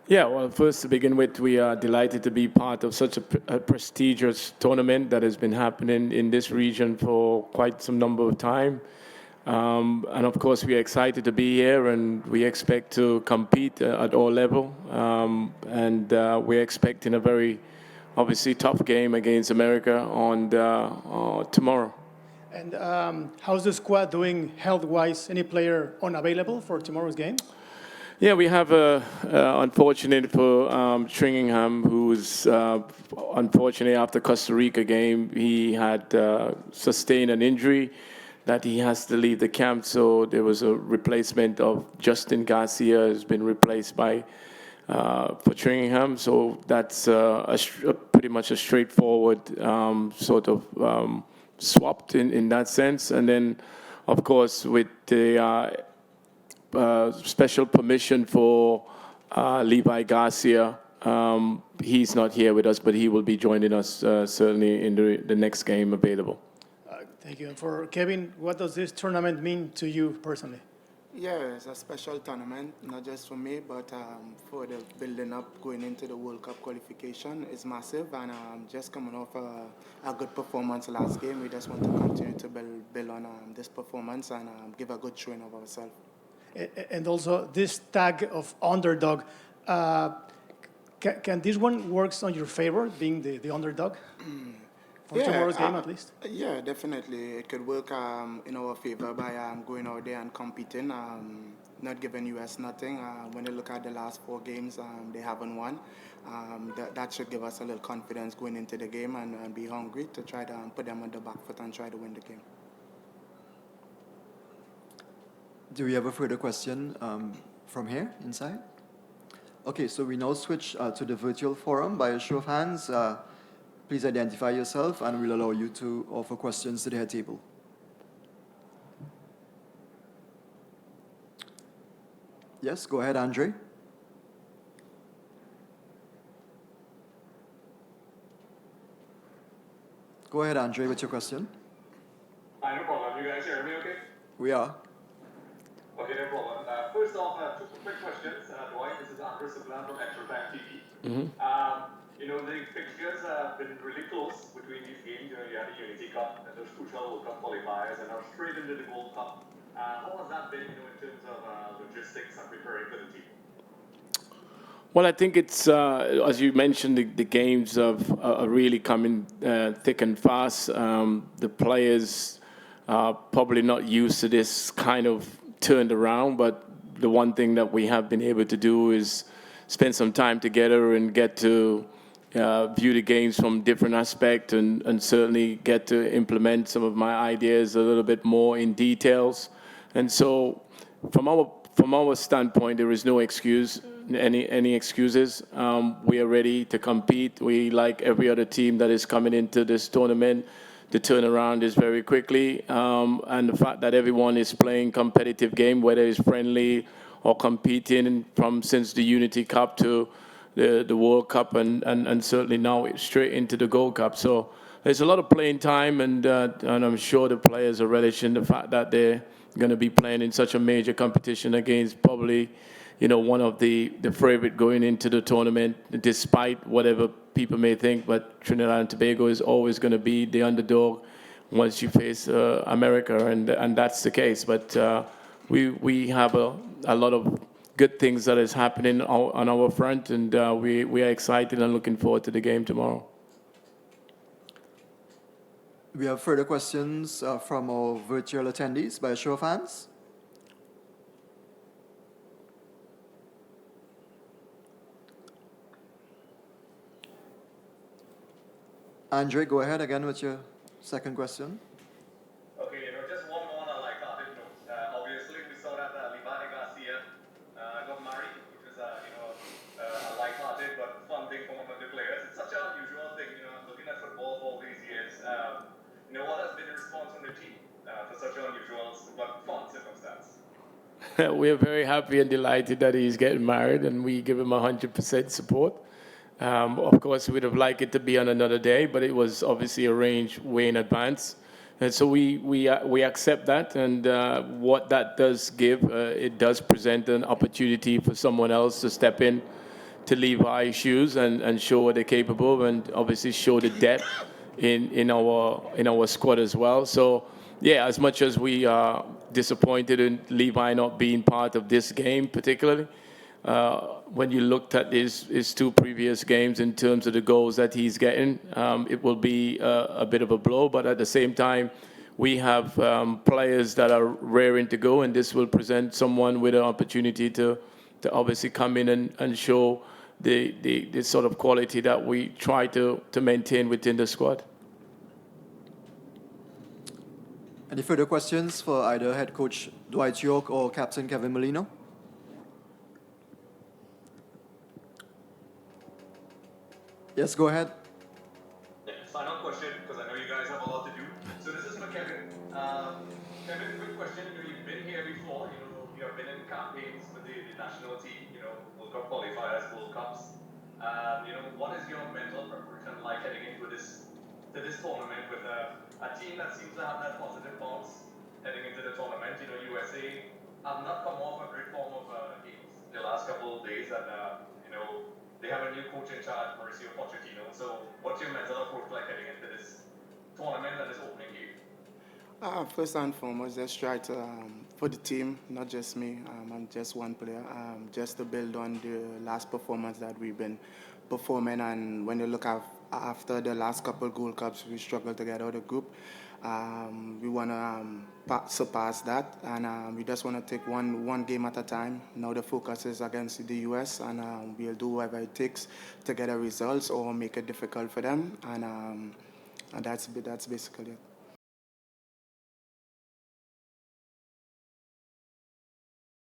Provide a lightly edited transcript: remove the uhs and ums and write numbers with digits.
Yeah, well, first to begin with, we are delighted to be part of such a prestigious tournament that has been happening in this region for quite some number of time. And of course, we are excited to be here, and we expect to compete at all level. And we're expecting a very, obviously, tough game against America on tomorrow. And how's the squad doing health-wise? Any player unavailable for tomorrow's game? Yeah, we have unfortunate for Trinningham, who's unfortunately after Costa Rica game, he had sustained an injury that he has to leave the camp. So there was a replacement of Justin Garcia has been replaced by for Trinningham. So that's pretty much a straightforward sort of swapped in that sense. And then, of course, with the special permission for Levi Garcia. He's not here with us, but he will be joining us certainly in the next game available. Thank you. And for Kevin, what does this tournament mean to you personally? Yeah, it's a special tournament, not just for me, but for the building up going into the World Cup qualification is massive. And just coming off a good performance last game, we just want to continue to build on this performance and give a good showing of ourselves. And also this tag of underdog, can this one works on your favor, being the underdog? For tomorrow's game, at least? Yeah, definitely. It could work in our favor by going out there and competing, not giving US nothing. When you look at the last 4 games, they haven't won. That should give us a little confidence going into the game and be hungry to try to put them on the back foot and try to win the game. Do we have a further question from here, inside? Okay, so we now switch to the virtual forum. By a show of hands, please identify yourself and we'll allow you to offer questions to the head table. Yes, go ahead, Andre. Go ahead, Andre, with your question. Hi, no problem. You guys hear me okay? We are. Okay, no problem. First off, 2 quick questions. Dwight, this is Andre Sublan from Extra Time TV. The fixtures have been really close between these games. You had a Unity Cup, and those crucial World Cup qualifiers, and now straight into the Gold Cup. How has that been, in terms of logistics and preparing for the team? Well, I think it's, as you mentioned, the games are really coming thick and fast. The players are probably not used to this kind of turned around, but the one thing that we have been able to do is spend some time together and get to view the games from different aspects and certainly get to implement some of my ideas a little bit more in details. And so from our standpoint, there is no excuse, any excuses. We are ready to compete. We, like every other team that is coming into this tournament, the turnaround is very quickly. And the fact that everyone is playing competitive game, whether it's friendly or competing since the Unity Cup to the World Cup and certainly now straight into the Gold Cup. So there's a lot of playing time, and I'm sure the players are relishing the fact that they're going to be playing in such a major competition against probably, one of the favorite going into the tournament, despite whatever people may think. But Trinidad and Tobago is always going to be the underdog once you face America, and that's the case. But we have a lot of good things that is happening on our front, and we are excited and looking forward to the game tomorrow. We have further questions from our virtual attendees by a show of hands. Andre, go ahead again with your second question. Okay, just one more on a light-hearted note. Obviously, we saw that Levi Garcia got married, which is a light-hearted but fun thing for one of the players. It's such an unusual thing, looking at football for all these years. What has been the response from the team for such an unusual but fun circumstance? We are very happy and delighted that he's getting married, and we give him 100% support. Of course, we'd have liked it to be on another day, but it was obviously arranged way in advance. And so we accept that, and what that does give, it does present an opportunity for someone else to step in to Levi's shoes and show what they're capable of, and obviously show the depth in our squad as well. So yeah, as much as we are disappointed in Levi not being part of this game particularly, when you looked at his two previous games in terms of the goals that he's getting, it will be a bit of a blow. But at the same time, we have players that are raring to go, and this will present someone with an opportunity to obviously come in and show the sort of quality that we try to maintain within the squad. Any further questions for either head coach Dwight Yorke or captain Kevin Molino? Yes, go ahead. Yeah, final question, because I know you guys have a lot to do. So this is for Kevin. Kevin, quick question. You've been here before. You have been in campaigns with the national team. World Cup qualifiers, World Cups. What is your mental preparation like heading into this tournament with a team that seems to have that positive bounce heading into the tournament? USA have not come off a great form of games the last couple of days, and they have a new coach in charge, Mauricio Pochettino. So what's your mental approach like heading into this tournament and this opening game? First and foremost, just try to, for the team, not just me, I'm just one player, just to build on the last performance that we've been performing. And when you look at after the last couple Gold Cups, we struggled to get out of the group. We want to surpass that, and we just want to take one game at a time. Now the focus is against the US, and we'll do whatever it takes to get a results or make it difficult for them, and that's basically it.